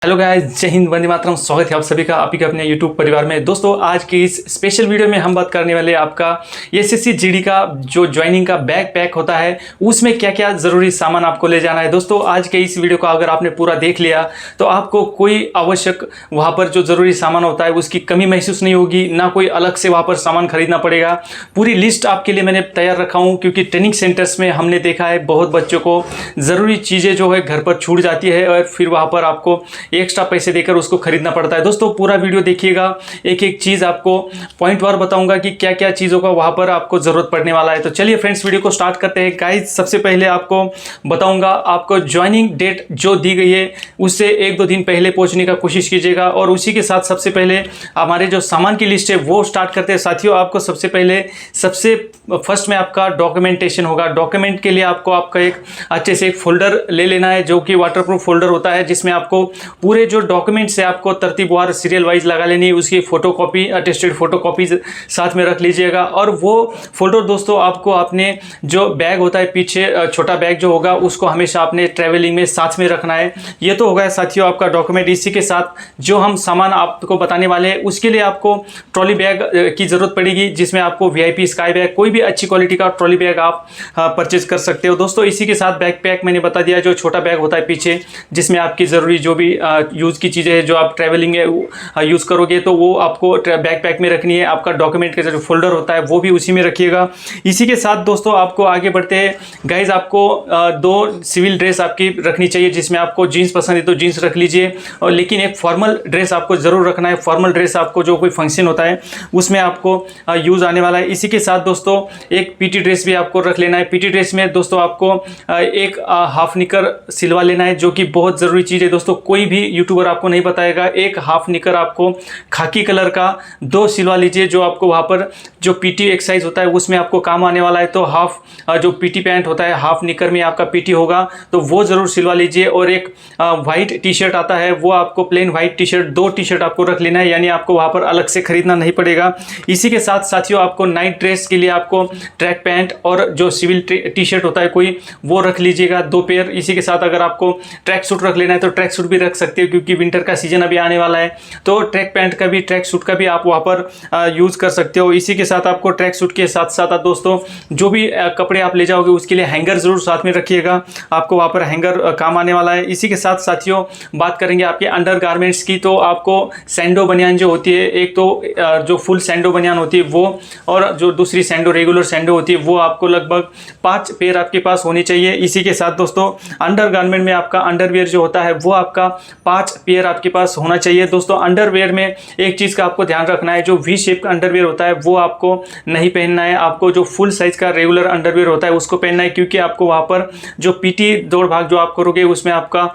Hello guys, जय हिंद, वंदे मातरम। स्वागत है आप सभी का आपके अपने यूट्यूब परिवार में। दोस्तों, आज की इस स्पेशल वीडियो में हम बात करने वाले आपका एसएससी जीडी का जो ज्वाइनिंग का बैग पैक होता है उसमें क्या क्या ज़रूरी सामान आपको ले जाना है। दोस्तों, आज के इस वीडियो को अगर आपने पूरा देख लिया तो आपको कोई आवश्यक वहाँ पर जो ज़रूरी सामान होता है उसकी कमी महसूस नहीं होगी, ना कोई अलग से वहाँ पर सामान खरीदना पड़ेगा। पूरी लिस्ट आपके लिए मैंने तैयार रखा हूँ, क्योंकि ट्रेनिंग सेंटर्स में हमने देखा है बहुत बच्चों को ज़रूरी चीज़ें जो है घर पर छूट जाती है और फिर वहाँ पर आपको एक्स्ट्रा पैसे देकर उसको खरीदना पड़ता है। दोस्तों, पूरा वीडियो देखिएगा, एक एक चीज़ आपको पॉइंट वार बताऊंगा कि क्या क्या चीज़ों का वहाँ पर आपको ज़रूरत पड़ने वाला है। तो चलिए फ्रेंड्स, वीडियो को स्टार्ट करते हैं। गाइस, सबसे पहले आपको बताऊंगा, आपको ज्वाइनिंग डेट जो दी गई है उससे 1-2 दिन पहले पहुँचने का कोशिश कीजिएगा। और उसी के साथ सबसे पहले हमारे जो सामान की लिस्ट है वो स्टार्ट करते हैं। साथियों, आपको सबसे पहले सबसे फर्स्ट में आपका डॉक्यूमेंटेशन होगा। डॉक्यूमेंट के लिए आपका एक अच्छे से एक फोल्डर ले लेना है, जो कि वाटरप्रूफ फोल्डर होता है, जिसमें आपको पूरे जो डॉक्यूमेंट्स है आपको तरतीबवार सीरियल वाइज लगा लेनी है। उसकी फोटोकॉपी, अटेस्टेड फोटोकॉपी साथ में रख लीजिएगा। और वो फोल्डर दोस्तों आपको अपने जो बैग होता है पीछे, छोटा बैग जो होगा, उसको हमेशा अपने ट्रैवलिंग में साथ में रखना है। ये तो होगा साथियों आपका डॉक्यूमेंट। इसी के साथ जो हम सामान आपको बताने वाले हैं उसके लिए आपको ट्रॉली बैग की ज़रूरत पड़ेगी, जिसमें आपको वीआईपी स्काई बैग, कोई भी अच्छी क्वालिटी का ट्रॉली बैग आप परचेज कर सकते हो। दोस्तों, इसी के साथ बैग पैक मैंने बता दिया, जो छोटा बैग होता है पीछे, जिसमें आपकी ज़रूरी जो भी यूज़ की चीज़ें हैं जो आप ट्रैवलिंग में यूज़ करोगे तो वो आपको बैक पैक में रखनी है। आपका डॉक्यूमेंट का जो फोल्डर होता है वो भी उसी में रखिएगा। इसी के साथ दोस्तों आपको आगे बढ़ते हैं। गाइज, आपको 2 सिविल ड्रेस आपकी रखनी चाहिए, जिसमें आपको जीन्स पसंद है तो जीन्स रख लीजिए, और लेकिन एक फॉर्मल ड्रेस आपको ज़रूर रखना है। फॉर्मल ड्रेस आपको जो कोई फंक्शन होता है उसमें आपको यूज़ आने वाला है। इसी के साथ दोस्तों एक पीटी ड्रेस भी आपको रख लेना है। पीटी ड्रेस में दोस्तों आपको एक हाफ निकर सिलवा लेना है, जो कि बहुत ज़रूरी चीज़ है। दोस्तों, कोई भी यूट्यूबर आपको नहीं बताएगा। एक हाफ निकर आपको खाकी कलर का 2 सिलवा लीजिए, जो आपको वहाँ पर जो पीटी एक्सरसाइज होता है उसमें आपको काम आने वाला है। तो हाफ जो पीटी पैंट होता है, हाफ निकर में आपका पीटी होगा, तो वो ज़रूर सिलवा लीजिए। और एक वाइट टी शर्ट आता है, वो आपको plain white T shirt, 2 T shirt आपको रख लेना है, यानी आपको वहाँ पर अलग से खरीदना नहीं पड़ेगा। इसी के साथ साथियों आपको नाइट ड्रेस के लिए आपको ट्रैक पैंट और जो सिविल टी शर्ट होता है कोई, वो रख लीजिएगा 2 पेयर। इसी के साथ अगर आपको ट्रैक सूट रख लेना है तो ट्रैक सूट भी रख सकते हो, क्योंकि विंटर का सीजन अभी आने वाला है। तो ट्रैक पैंट का भी, ट्रैक सूट का भी आप वहाँ पर यूज़ कर सकते हो। इसी के साथ आपको ट्रैक सूट के साथ साथ दोस्तों जो भी कपड़े आप ले जाओगे उसके लिए हैंगर ज़रूर साथ में रखिएगा, आपको वहाँ पर हैंगर काम आने वाला है। इसी के साथ साथियों बात करेंगे आपके अंडर गारमेंट्स की। तो आपको सैंडो बनियान जो होती है, एक तो जो फुल सैंडो बनियान होती है वो, और जो दूसरी सैंडो, रेगुलर सैंडो होती है, वो आपको लगभग 5 पेयर आपके पास होनी चाहिए। इसी के साथ दोस्तों अंडर गारमेंट में आपका अंडरवियर जो होता है वो आपका 5 पेयर आपके पास होना चाहिए। दोस्तों, अंडरवियर में एक चीज़ का आपको ध्यान रखना है, जो वी शेप का अंडरवियर होता है वो आपको नहीं पहनना है। आपको जो फुल साइज का रेगुलर अंडरवियर होता है उसको पहनना है, क्योंकि आपको वहाँ पर जो पीटी दौड़ भाग जो आप करोगे उसमें आपका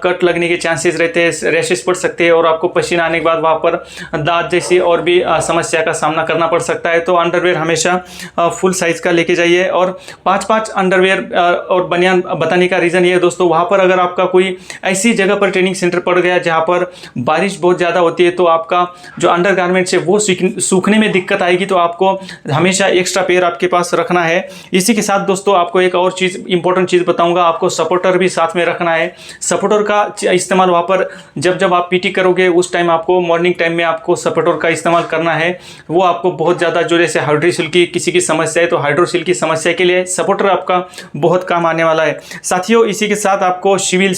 कट लगने के चांसेस रहते हैं, रैशेस पड़ सकते हैं, और आपको पसीना आने के बाद वहाँ पर दांत जैसी और भी समस्या का सामना करना पड़ सकता है। तो अंडरवियर हमेशा फुल साइज का लेके जाइए। और 5-5 अंडरवियर और बनियान बताने का रीज़न ये है दोस्तों, वहाँ पर अगर आपका कोई ऐसी जगह पर ट्रेनिंग सेंटर पड़ गया जहाँ पर बारिश बहुत ज़्यादा होती है, तो आपका जो अंडर गारमेंट्स है वो सूखने में दिक्कत आएगी, तो आपको हमेशा एक्स्ट्रा पेयर आपके पास रखना है। इसी के साथ दोस्तों आपको एक और चीज़, इंपॉर्टेंट चीज़ बताऊंगा, आपको सपोर्टर भी साथ में रखना है। सपोर्टर का इस्तेमाल वहाँ पर जब आप पीटी करोगे उस टाइम आपको, मॉर्निंग टाइम में आपको सपोर्टर का इस्तेमाल करना है। वो आपको बहुत ज़्यादा, जो जैसे हाइड्रोसिल की किसी की समस्या है तो हाइड्रोसिल की समस्या के लिए सपोर्टर आपका बहुत काम आने वाला है। साथियों, इसी के साथ आपको सिविल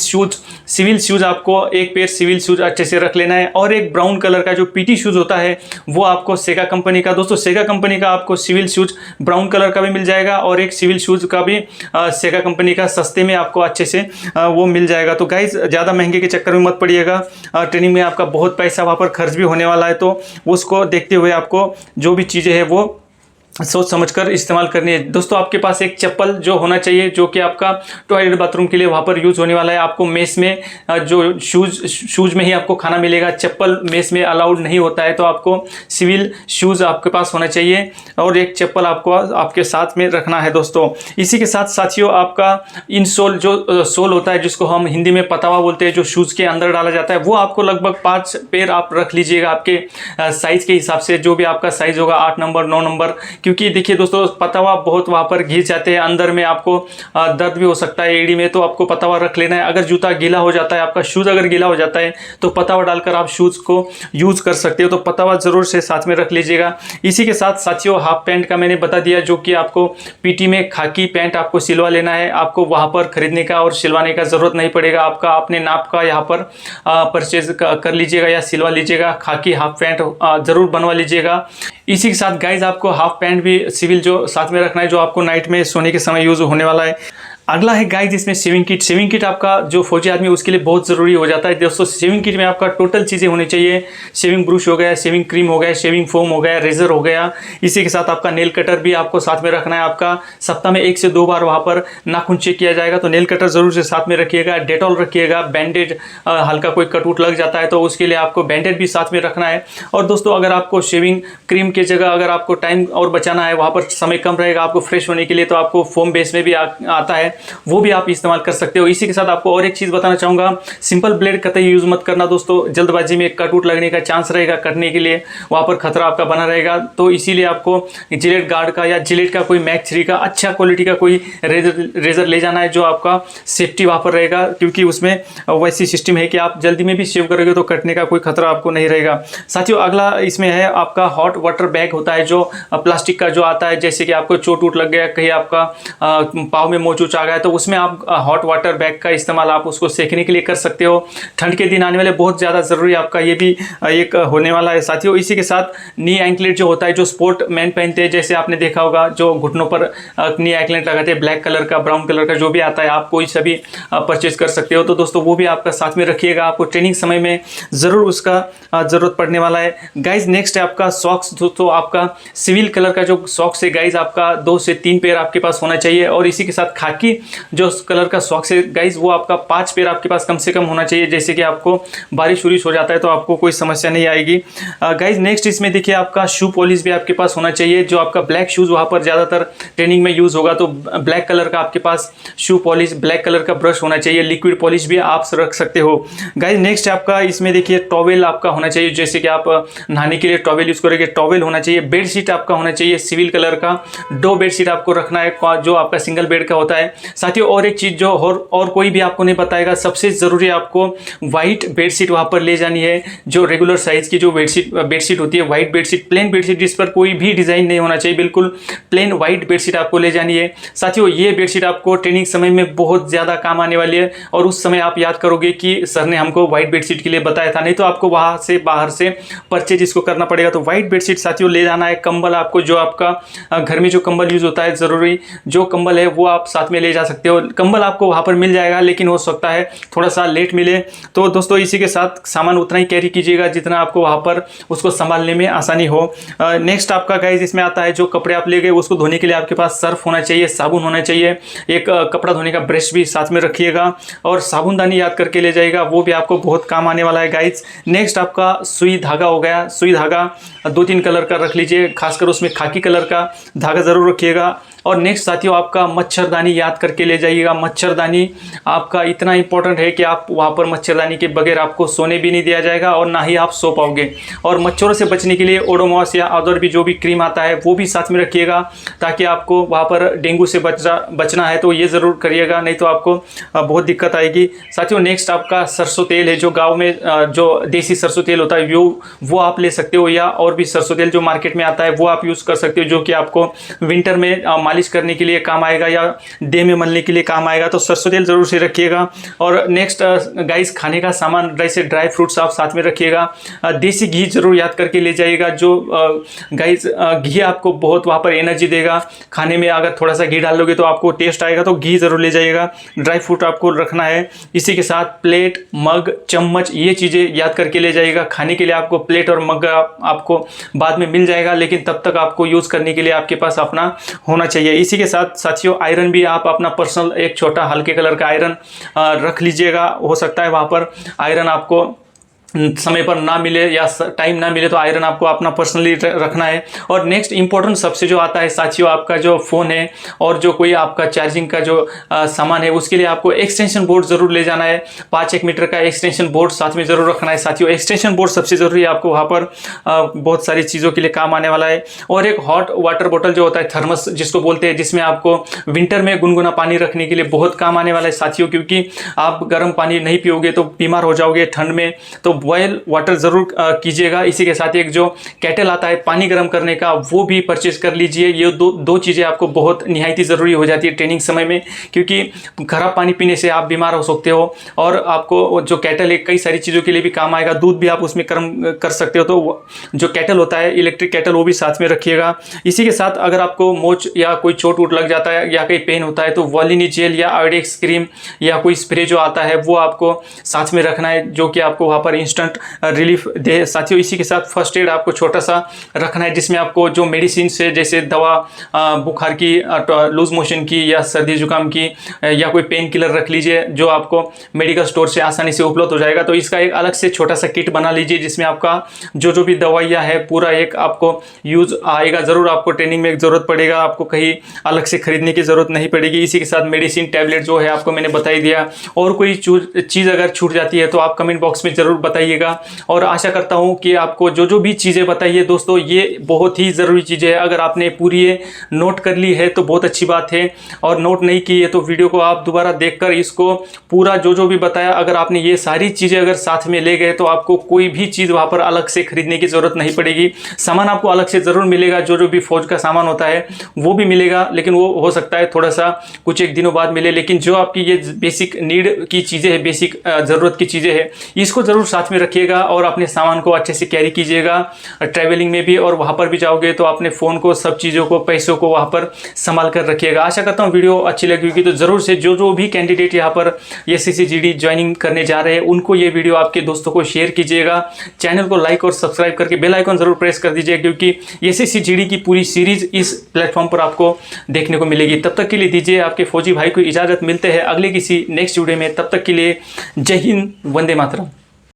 शूज़ आपको एक पेयर सिविल शूज़ अच्छे से रख लेना है। और एक ब्राउन कलर का जो पीटी शूज़ होता है वो आपको सेगा कंपनी का, दोस्तों सेगा कंपनी का आपको सिविल शूज़ ब्राउन कलर का भी मिल जाएगा, और एक सिविल शूज़ का भी सेगा कंपनी का सस्ते में आपको अच्छे से वो मिल जाएगा। तो गाइस, ज़्यादा महंगे के चक्कर में मत पड़िएगा। ट्रेनिंग में आपका बहुत पैसा वहाँ पर खर्च भी होने वाला है, तो उसको देखते हुए आपको जो भी चीज़ें हैं वो सोच समझकर इस्तेमाल करनी है। दोस्तों, आपके पास एक चप्पल जो होना चाहिए, जो कि आपका टॉयलेट बाथरूम के लिए वहाँ पर यूज़ होने वाला है। आपको मेस में जो शूज़ में ही आपको खाना मिलेगा, चप्पल मेस में अलाउड नहीं होता है, तो आपको सिविल शूज़ आपके पास होना चाहिए, और एक चप्पल आपको आपके साथ में रखना है। दोस्तों, इसी के साथ साथियों आपका इनसोल, जो सोल होता है जिसको हम हिंदी में पतावा बोलते हैं, जो शूज़ के अंदर डाला जाता है, वो आपको लगभग 5 पेयर आप रख लीजिएगा, आपके साइज़ के हिसाब से, जो भी आपका साइज़ होगा, 8 नंबर 9 नंबर, क्योंकि देखिए दोस्तों पतावा बहुत वहाँ पर घिस जाते हैं, अंदर में आपको दर्द भी हो सकता है एड़ी में, तो आपको पतावा रख लेना है। अगर जूता गीला हो जाता है, आपका शूज़ अगर गीला हो जाता है तो पतावा डालकर आप शूज़ को यूज़ कर सकते हो, तो पतावा ज़रूर से साथ में रख लीजिएगा। इसी के साथ साथियों हाफ पैंट का मैंने बता दिया, जो कि आपको पीटी में खाकी पैंट आपको सिलवा लेना है। आपको वहाँ पर खरीदने का और सिलवाने का ज़रूरत नहीं पड़ेगा, आपका अपने नाप का यहाँ पर परचेज कर लीजिएगा या सिलवा लीजिएगा। खाकी हाफ पैंट ज़रूर बनवा लीजिएगा। इसी के साथ गाइज आपको हाफ पैंट भी सिविल जो साथ में रखना है, जो आपको नाइट में सोने के समय यूज़ होने वाला है। अगला है गाइज इसमें शेविंग किट। शेविंग किट आपका जो फौजी आदमी उसके लिए बहुत ज़रूरी हो जाता है दोस्तों। शेविंग किट में आपका टोटल चीज़ें होनी चाहिए। शेविंग ब्रश हो गया, शेविंग क्रीम हो गया, शेविंग फोम हो गया, रेजर हो गया। इसी के साथ आपका नेल कटर भी आपको साथ में रखना है। आपका सप्ताह में 1 से 2 बार वहाँ पर नाखून चेक किया जाएगा, तो नेल कटर ज़रूर से साथ में रखिएगा। डेटॉल रखिएगा। बैंडेज हल्का कोई कट उट लग जाता है तो उसके लिए आपको बैंडेज भी साथ में रखना है। और दोस्तों अगर आपको शेविंग क्रीम की जगह अगर आपको टाइम और बचाना है, वहाँ पर समय कम रहेगा आपको फ्रेश होने के लिए, तो आपको फोम बेस में भी आता है, वो भी आप इस्तेमाल कर सकते हो। इसी के साथ आपको और एक चीज़ बताना चाहूँगा, सिंपल ब्लेड कतई यूज़ मत करना दोस्तों। जल्दबाजी में कट उट लगने का चांस रहेगा, कटने के लिए वहाँ पर खतरा आपका बना रहेगा। तो इसीलिए आपको जिलेट गार्ड का या जिलेट का कोई मैक 3 का अच्छा क्वालिटी का कोई रेजर ले जाना है, जो आपका सेफ्टी वहाँ पर रहेगा, क्योंकि उसमें वैसी सिस्टम है कि आप जल्दी में भी शेव करोगे तो कटने का कोई खतरा आपको नहीं रहेगा। साथियों अगला इसमें है आपका हॉट वाटर बैग होता है, जो प्लास्टिक का जो आता है, जैसे कि आपको चोट उट लग गया, कहीं आपका पाँव में मोच आ गया, तो उसमें आप हॉट वाटर बैग का इस्तेमाल आप उसको सेकने के लिए कर सकते हो। ठंड के दिन आने वाले बहुत ज़्यादा ज़रूरी आपका ये भी एक होने वाला है साथियों। इसी के साथ नी एंकलेट जो होता है, जो स्पोर्ट मैन पहनते हैं, जैसे आपने देखा होगा जो घुटनों पर नी एंकलेट लगाते हैं, ब्लैक कलर का, ब्राउन कलर का, जो भी आता है आप कोई सा भी परचेज कर सकते हो। तो दोस्तों वो भी आपका साथ में रखिएगा, आपको ट्रेनिंग समय में ज़रूर उसका ज़रूरत पड़ने वाला है। गाइज नेक्स्ट है आपका सॉक्स। दोस्तों आपका सिविल कलर का जो सॉक्स है गाइज, आपका 2 से 3 पेयर आपके पास होना चाहिए। और इसी के साथ खाकी जो कलर का सॉक्स है गाइज, वो आपका 5 पेयर आपके पास कम से कम होना चाहिए, जैसे कि आपको बारिश उरिश हो जाता है तो आपको कोई समस्या नहीं आएगी। गाइज नेक्स्ट इसमें देखिए आपका शू पॉलिश भी आपके पास होना चाहिए। जो आपका ब्लैक शूज़ वहाँ पर ज़्यादातर ट्रेनिंग में यूज़ होगा, तो ब्लैक कलर का आपके पास शू पॉलिश, ब्लैक कलर का ब्रश होना चाहिए। लिक्विड पॉलिश भी आप रख सकते हो। गाइज नेक्स्ट आपका इसमें देखिए टॉवेल आपका होना चाहिए, जैसे कि आप नहाने के लिए टॉवेल यूज़ करोगे, टॉवेल होना चाहिए। बेडशीट आपका होना चाहिए सिविल कलर का, 2 बेडशीट आपको रखना है, जो आपका सिंगल बेड का होता है। साथियों और एक चीज़ जो और कोई भी आपको नहीं बताएगा, सबसे ज़रूरी आपको वाइट बेडशीट वहाँ पर ले जानी है। जो रेगुलर साइज़ की जो बेडशीट होती है, वाइट बेडशीट, प्लेन बेडशीट, जिस पर कोई भी डिज़ाइन नहीं होना चाहिए, बिल्कुल प्लेन वाइट बेडशीट आपको ले जानी है। साथियों ये बेडशीट आपको ट्रेनिंग समय में बहुत ज़्यादा काम आने वाली है, और उस समय आप याद करोगे कि सर ने हमको वाइट बेडशीट के लिए बताया था, नहीं तो आपको वहाँ से बाहर से परचेज इसको करना पड़ेगा। तो वाइट बेडशीट साथियों ले जाना है। कंबल आपको जो आपका घर में जो कंबल यूज़ होता है, ज़रूरी जो कंबल है वो आप साथ में ले जा सकते हो। कंबल आपको वहाँ पर मिल जाएगा, लेकिन हो सकता है थोड़ा सा लेट मिले। तो दोस्तों इसी के साथ सामान उतना ही कैरी कीजिएगा जितना आपको वहाँ पर उसको संभालने में आसानी हो। नेक्स्ट आपका गाइज इसमें आता है, जो कपड़े आप ले गए उसको धोने के लिए आपके पास सर्फ होना चाहिए, साबुन होना चाहिए, एक कपड़ा धोने का ब्रश भी साथ में रखिएगा, और साबुनदानी याद करके ले जाइएगा, वो भी आपको बहुत काम आने वाला है गाइज। नेक्स्ट आपका सुई धागा हो गया। सुई धागा 2-3 कलर का रख लीजिए, खासकर उसमें खाकी कलर का धागा ज़रूर रखिएगा। और नेक्स्ट साथियों आपका मच्छरदानी याद करके ले जाइएगा। मच्छरदानी आपका इतना इंपॉर्टेंट है कि आप वहाँ पर मच्छरदानी के बगैर आपको सोने भी नहीं दिया जाएगा, और ना ही आप सो पाओगे। और मच्छरों से बचने के लिए ओडोमॉस या अदर भी जो भी क्रीम आता है वो भी साथ में रखिएगा, ताकि आपको वहाँ पर डेंगू से बचना है तो ये ज़रूर करिएगा, नहीं तो आपको बहुत दिक्कत आएगी। साथियों नेक्स्ट आपका सरसों तेल है, जो गाँव में जो देसी सरसों तेल होता है वो आप ले सकते हो, या और भी सरसों तेल जो मार्केट में आता है वो आप यूज़ कर सकते हो, जो कि आपको विंटर में मालिश करने के लिए काम आएगा या देह में मलने के लिए काम आएगा। तो सरसों तेल ज़रूर से रखिएगा। और नेक्स्ट गाइस खाने का सामान, जैसे ड्राई फ्रूट्स आप साथ में रखिएगा। देसी घी जरूर याद करके ले जाइएगा, जो गाइस घी आपको बहुत वहाँ पर एनर्जी देगा। खाने में अगर थोड़ा सा घी डाल लोगे तो आपको टेस्ट आएगा, तो घी ज़रूर ले जाइएगा। ड्राई फ्रूट आपको रखना है। इसी के साथ प्लेट, मग, चम्मच, ये चीज़ें याद करके ले जाइएगा। खाने के लिए आपको प्लेट और मग आपको बाद में मिल जाएगा, लेकिन तब तक आपको यूज़ करने के लिए आपके पास अपना होना चाहिए। इसी के साथ साथियों आयरन भी आप अपना पर्सनल एक छोटा हल्के कलर का आयरन रख लीजिएगा। हो सकता है वहाँ पर आयरन आपको समय पर ना मिले या टाइम ना मिले तो आयरन आपको अपना पर्सनली रखना है। और नेक्स्ट इंपॉर्टेंट सबसे जो आता है साथियों, आपका जो फ़ोन है और जो कोई आपका चार्जिंग का जो सामान है उसके लिए आपको एक्सटेंशन बोर्ड ज़रूर ले जाना है। 5 मीटर का एक्सटेंशन बोर्ड साथ में ज़रूर रखना है साथियों। एक्सटेंशन बोर्ड सबसे ज़रूरी है, आपको वहाँ पर बहुत सारी चीज़ों के लिए काम आने वाला है। और एक हॉट वाटर बॉटल जो होता है, थर्मस जिसको बोलते हैं, जिसमें आपको विंटर में गुनगुना पानी रखने के लिए बहुत काम आने वाला है साथियों, क्योंकि आप गर्म पानी नहीं पियोगे तो बीमार हो जाओगे ठंड में, तो बॉयल वाटर ज़रूर कीजिएगा। इसी के साथ एक जो केटल आता है पानी गर्म करने का, वो भी परचेज कर लीजिए। ये दो चीज़ें आपको बहुत निहायती ज़रूरी हो जाती है ट्रेनिंग समय में, क्योंकि खराब पानी पीने से आप बीमार हो सकते हो। और आपको जो केटल है कई सारी चीज़ों के लिए भी काम आएगा, दूध भी आप उसमें गर्म कर सकते हो। तो जो केटल होता है इलेक्ट्रिक केटल, वो भी साथ में रखिएगा। इसी के साथ अगर आपको मोच या कोई चोट वोट लग जाता है या कहीं पेन होता है तो वॉलिनी जेल या आयोडेक्स क्रीम या कोई स्प्रे जो आता है वो आपको साथ में रखना है, जो कि आपको वहाँ पर इंस्टेंट रिलीफ दे साथियों। इसी के साथ फर्स्ट एड आपको छोटा सा रखना है, जिसमें आपको जो मेडिसिन से, जैसे दवा बुखार की, लूज मोशन की या सर्दी जुकाम की, या कोई पेन किलर रख लीजिए जो आपको मेडिकल स्टोर से आसानी से उपलब्ध हो जाएगा। तो इसका एक अलग से छोटा सा किट बना लीजिए, जिसमें आपका जो भी दवाइयाँ है पूरा एक आपको यूज आएगा। ज़रूर आपको ट्रेनिंग में ज़रूरत पड़ेगा, आपको कहीं अलग से खरीदने की ज़रूरत नहीं पड़ेगी। इसी के साथ मेडिसिन टैबलेट जो है आपको मैंने बता ही दिया। और कोई चीज़ अगर छूट जाती है तो आप कमेंट बॉक्स में ज़रूर बताइएगा। और आशा करता हूं कि आपको जो भी चीज़ें बताई है दोस्तों, ये बहुत ही ज़रूरी चीज़ें है। अगर आपने पूरी ये नोट कर ली है तो बहुत अच्छी बात है, और नोट नहीं की है तो वीडियो को आप दोबारा देखकर इसको पूरा जो भी बताया, अगर आपने ये सारी चीज़ें अगर साथ में ले गए तो आपको कोई भी चीज़ वहाँ पर अलग से खरीदने की ज़रूरत नहीं पड़ेगी। सामान आपको अलग से ज़रूर मिलेगा, जो भी फौज का सामान होता है वो भी मिलेगा, लेकिन वो हो सकता है थोड़ा सा कुछ एक दिनों बाद मिले। लेकिन जो आपकी ये बेसिक नीड की चीज़ें हैं, बेसिक ज़रूरत की चीज़ें हैं, इसको ज़रूर साथ में रखिएगा और अपने सामान को अच्छे से कैरी कीजिएगा ट्रैवलिंग में भी। और वहाँ पर भी जाओगे तो अपने फ़ोन को, सब चीज़ों को, पैसों को वहाँ पर संभाल कर रखिएगा। आशा करता हूँ वीडियो अच्छी लगी होगी। तो ज़रूर से जो भी कैंडिडेट यहाँ पर SSC GD ज्वाइनिंग करने जा रहे हैं उनको ये वीडियो आपके दोस्तों को शेयर कीजिएगा। चैनल को लाइक और सब्सक्राइब करके बेल आइकन ज़रूर प्रेस कर दीजिए, क्योंकि SSC GD की पूरी सीरीज़ इस प्लेटफॉर्म पर आपको देखने को मिलेगी। तब तक के लिए दीजिए आपके फौजी भाई को इजाज़त। मिलते हैं अगले किसी नेक्स्ट वीडियो में, तब तक के लिए जय हिंद, वंदे मातरम।